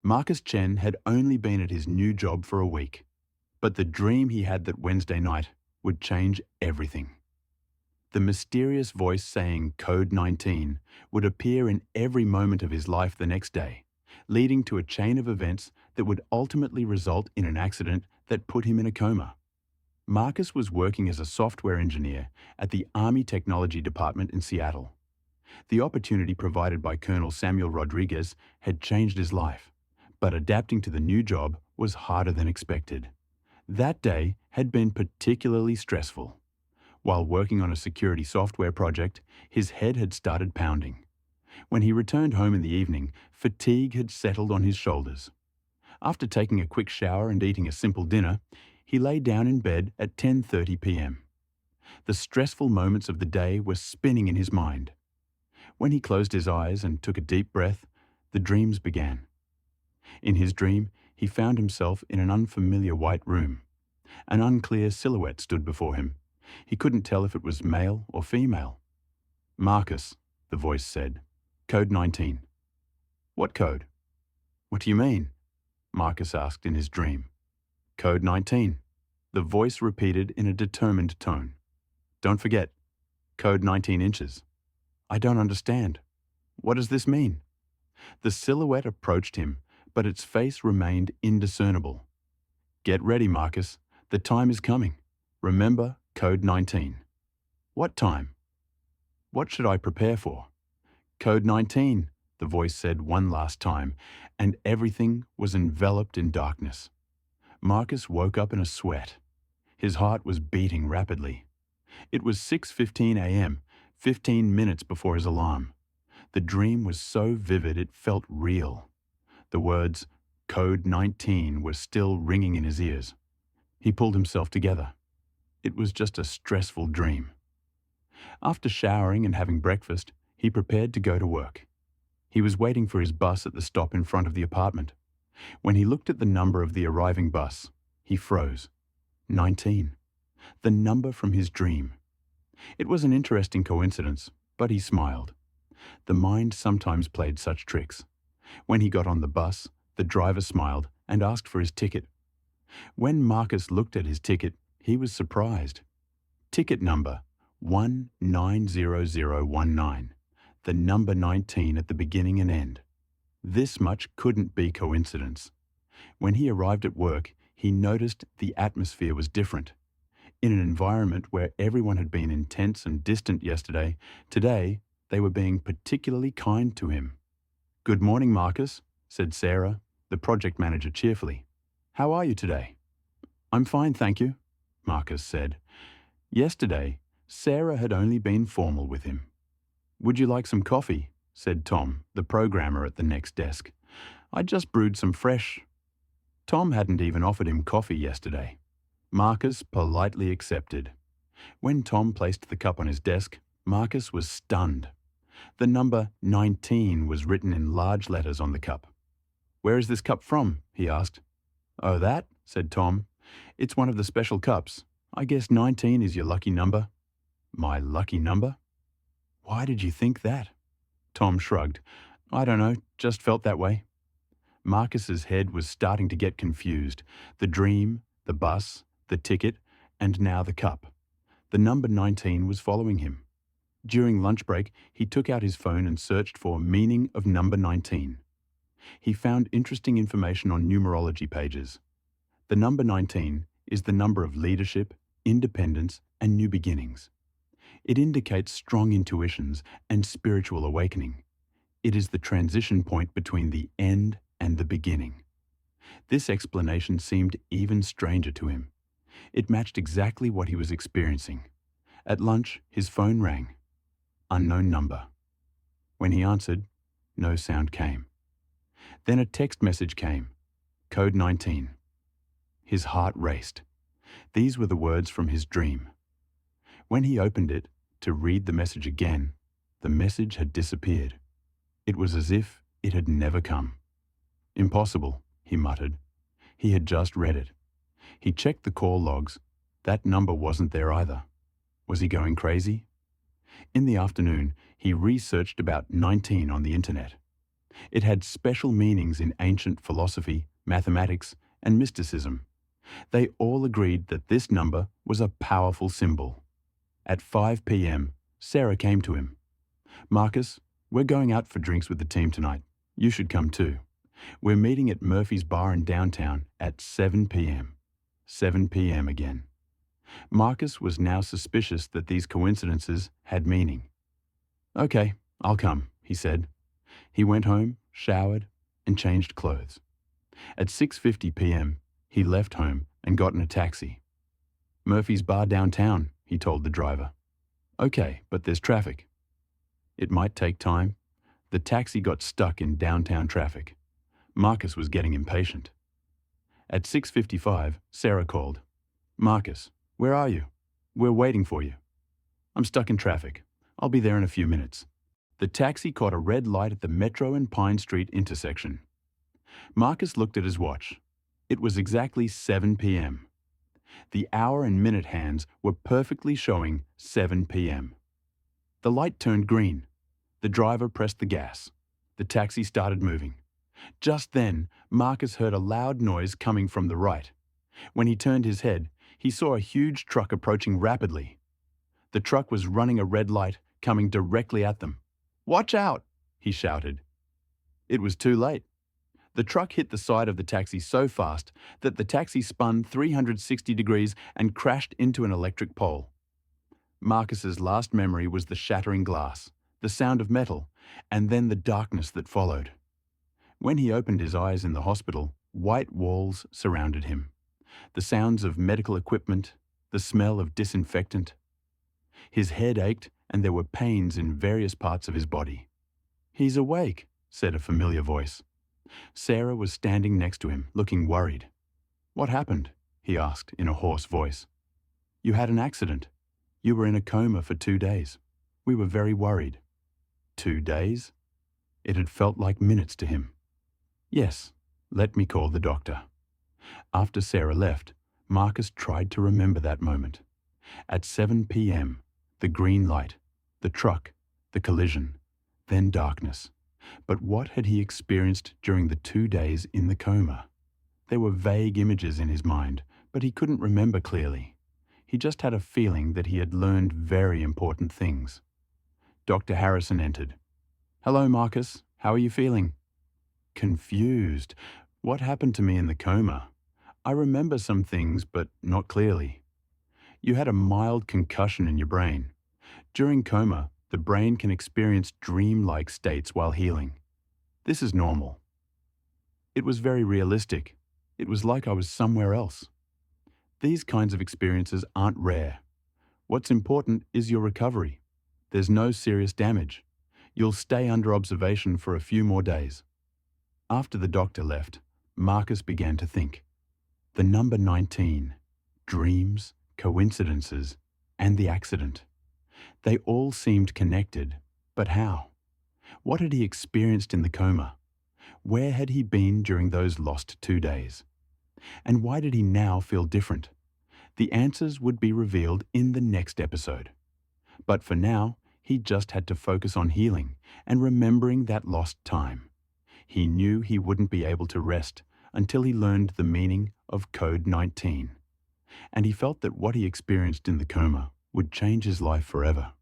Marcus Chen had only been at his new job for a week, but the dream he had that Wednesday night would change everything. The mysterious voice saying Code 19 would appear in every moment of his life the next day, leading to a chain of events that would ultimately result in an accident that put him in a coma. Marcus was working as a software engineer at the Army Technology Department in Seattle. The opportunity provided by Colonel Samuel Rodriguez had changed his life, but adapting to the new job was harder than expected. That day had been particularly stressful. While working on a security software project, his head had started pounding. When he returned home in the evening, fatigue had settled on his shoulders. After taking a quick shower and eating a simple dinner, he lay down in bed at 10:30 p.m. The stressful moments of the day were spinning in his mind. When he closed his eyes and took a deep breath, the dreams began. In his dream, he found himself in an unfamiliar white room. An unclear silhouette stood before him. He couldn't tell if it was male or female. "Marcus," the voice said. "Code 19. "What code?" "What do you mean?" Marcus asked in his dream. "Code 19. The voice repeated in a determined tone. "Don't forget, code 19 inches." "I don't understand. What does this mean?" The silhouette approached him, but its face remained indiscernible. "Get ready, Marcus. The time is coming. Remember code 19. "What time?" "What should I prepare for?" "Code 19, the voice said one last time, and everything was enveloped in darkness. Marcus woke up in a sweat. His heart was beating rapidly. It was 6:15 a.m., 15 minutes before his alarm. The dream was so vivid it felt real. The words, Code 19, were still ringing in his ears. He pulled himself together. It was just a stressful dream. After showering and having breakfast, he prepared to go to work. He was waiting for his bus at the stop in front of the apartment. When he looked at the number of the arriving bus, he froze. 19. The number from his dream. It was an interesting coincidence, but he smiled. The mind sometimes played such tricks. When he got on the bus, the driver smiled and asked for his ticket. When Marcus looked at his ticket, he was surprised. Ticket number 190019. The number 19 at the beginning and end. This much couldn't be coincidence. When he arrived at work, he noticed the atmosphere was different. In an environment where everyone had been intense and distant yesterday, today they were being particularly kind to him. "Good morning, Marcus," said Sarah, the project manager, cheerfully. "How are you today?" "I'm fine, thank you," Marcus said. Yesterday, Sarah had only been formal with him. "Would you like some coffee?" said Tom, the programmer at the next desk. "I just brewed some fresh." Tom hadn't even offered him coffee yesterday. Marcus politely accepted. When Tom placed the cup on his desk, Marcus was stunned. The number 19 was written in large letters on the cup. "Where is this cup from?" he asked. "Oh, that?" said Tom. "It's one of the special cups. I guess 19 is your lucky number." "My lucky number? Why did you think that?" Tom shrugged. "I don't know, just felt that way." Marcus's head was starting to get confused. The dream, the bus, the ticket, and now the cup. The number 19 was following him. During lunch break, he took out his phone and searched for meaning of number 19. He found interesting information on numerology pages. The number 19 is the number of leadership, independence, and new beginnings. It indicates strong intuitions and spiritual awakening. It is the transition point between the end and the beginning. This explanation seemed even stranger to him. It matched exactly what he was experiencing. At lunch, his phone rang. Unknown number. When he answered, no sound came. Then a text message came. Code 19. His heart raced. These were the words from his dream. When he opened it to read the message again, the message had disappeared. It was as if it had never come. "Impossible," he muttered. He had just read it. He checked the call logs. That number wasn't there either. Was he going crazy? In the afternoon, he researched about 19 on the internet. It had special meanings in ancient philosophy, mathematics, and mysticism. They all agreed that this number was a powerful symbol. At 5 p.m., Sarah came to him. "Marcus, we're going out for drinks with the team tonight. You should come too. We're meeting at Murphy's Bar in downtown at 7 p.m. 7 p.m. again." Marcus was now suspicious that these coincidences had meaning. "Okay, I'll come," he said. He went home, showered, and changed clothes. At 6:50 p.m., he left home and got in a taxi. "Murphy's Bar downtown," he told the driver. "Okay, but there's traffic." It might take time. The taxi got stuck in downtown traffic. Marcus was getting impatient. At 6:55, Sarah called. "Marcus, where are you? We're waiting for you." "I'm stuck in traffic. I'll be there in a few minutes." The taxi caught a red light at the Metro and Pine Street intersection. Marcus looked at his watch. It was exactly 7 p.m. The hour and minute hands were perfectly showing 7 p.m. The light turned green. The driver pressed the gas. The taxi started moving. Just then, Marcus heard a loud noise coming from the right. When he turned his head, he saw a huge truck approaching rapidly. The truck was running a red light, coming directly at them. "Watch out!" he shouted. It was too late. The truck hit the side of the taxi so fast that the taxi spun 360 degrees and crashed into an electric pole. Marcus's last memory was the shattering glass, the sound of metal, and then the darkness that followed. When he opened his eyes in the hospital, white walls surrounded him. The sounds of medical equipment, the smell of disinfectant. His head ached and there were pains in various parts of his body. "He's awake," said a familiar voice. Sarah was standing next to him, looking worried. "What happened?" he asked in a hoarse voice. "You had an accident. You were in a coma for 2 days. We were very worried." 2 days? It had felt like minutes to him. "Yes, let me call the doctor." After Sarah left, Marcus tried to remember that moment. At 7 p.m., the green light, the truck, the collision, then darkness. But what had he experienced during the 2 days in the coma? There were vague images in his mind, but he couldn't remember clearly. He just had a feeling that he had learned very important things. Dr. Harrison entered. "Hello, Marcus. How are you feeling?" "Confused. What happened to me in the coma? I remember some things, but not clearly." "You had a mild concussion in your brain. During coma, the brain can experience dream-like states while healing. This is normal." It was very realistic. It was like I was somewhere else. These kinds of experiences aren't rare. What's important is your recovery. There's no serious damage. You'll stay under observation for a few more days. After the doctor left, Marcus began to think. The number 19, dreams, coincidences, and the accident. They all seemed connected, but how? What had he experienced in the coma? Where had he been during those lost 2 days? And why did he now feel different? The answers would be revealed in the next episode. But for now, he just had to focus on healing and remembering that lost time. He knew he wouldn't be able to rest until he learned the meaning of Code 19. And he felt that what he experienced in the coma would change his life forever.